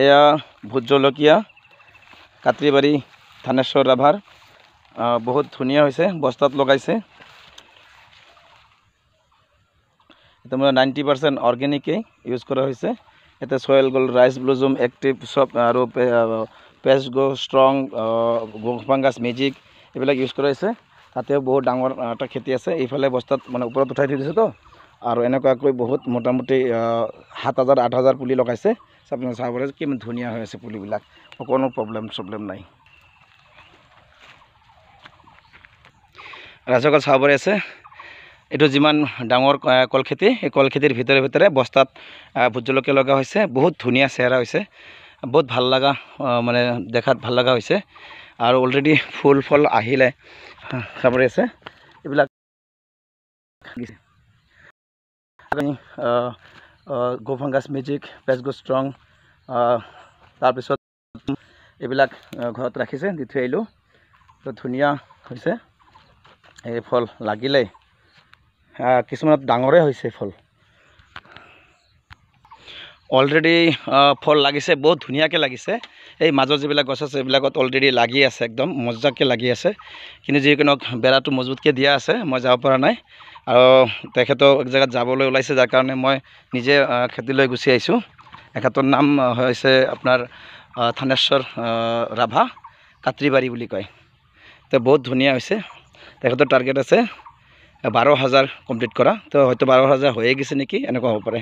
এয়া ভোট জলকীয়া কাট্ৰিবাৰী থানেশ্বৰ ৰাভাৰ বহুত ধুনীয়া হৈছে বস্তাত লগাইছে এটা মানে 90% অৰ্গেনিকেই ইউজ কৰা হৈছে এটা soil gold rice blossom active সব আৰু পেস্ট গো ষ্ট্ৰং গোফাংগাছ মেজিক এইবিলাক ইউজ কৰা হৈছে তাতেও বহুত ডাঙৰ এটা খেতি আছে এইফালে বস্তাত মানে ওপৰত উঠাই থৈ দিছে তো আৰু এনেকুৱাকৈ বহুত মোটামুটি 7,000-8,000 পুলি লগাইছে আপোনালোকে চাব পাৰে কিমান ধুনীয়া হৈ আছে পুলিবিলাক কোনো প্ৰব্লেম নাই ৰাজকল চাব পাৰে আছে এটো যিমান ডাঙৰ কল খেতি এই কল খেতিৰ ভিতৰে বস্তাত ভোট জলকীয়া লগা হৈছে বহুত ধুনীয়া চেহাৰা হৈছে বহুত ভাল লাগা মানে দেখাত ভাল লাগা হৈছে আৰু অলৰেডি ফুল ফল আহিলে চাব আছে এইবিলাক গোফাংগাছ মেজিক পেস্ট গো ষ্ট্ৰং তাৰপিছত এইবিলাক ঘৰত ৰাখিছে দি থৈ আহিলোঁ তো ধুনীয়া হৈছে এই ফল লাগিলে কিছুমানত ডাঙৰে হৈছে ফল অলৰেডি ফল লাগিছে বহুত ধুনীয়াকৈ লাগিছে এই মাজৰ যিবিলাক গছ আছে এইবিলাকত অলৰেডি লাগি আছে একদম মজাকৈ লাগি আছে কিন্তু যিকোনো বেৰাটো মজবুতকৈ দিয়া আছে মই যাব পৰা নাই আৰু তেখেতৰ এক জেগাত যাবলৈ ওলাইছে যাৰ কাৰণে মই নিজে খেতিলৈ গুচি আহিছোঁ এখেতৰ নাম হৈছে আপোনাৰ থানেশ্বৰ ৰাভা কাট্ৰিবাৰী বুলি কয় তো বহুত ধুনীয়া হৈছে তেখেতৰ টাৰ্গেট আছে 12,000 কমপ্লিট কৰা তো হয়তো 12,000 হৈয়ে গৈছে নেকি এনেকুৱা হ'ব পাৰে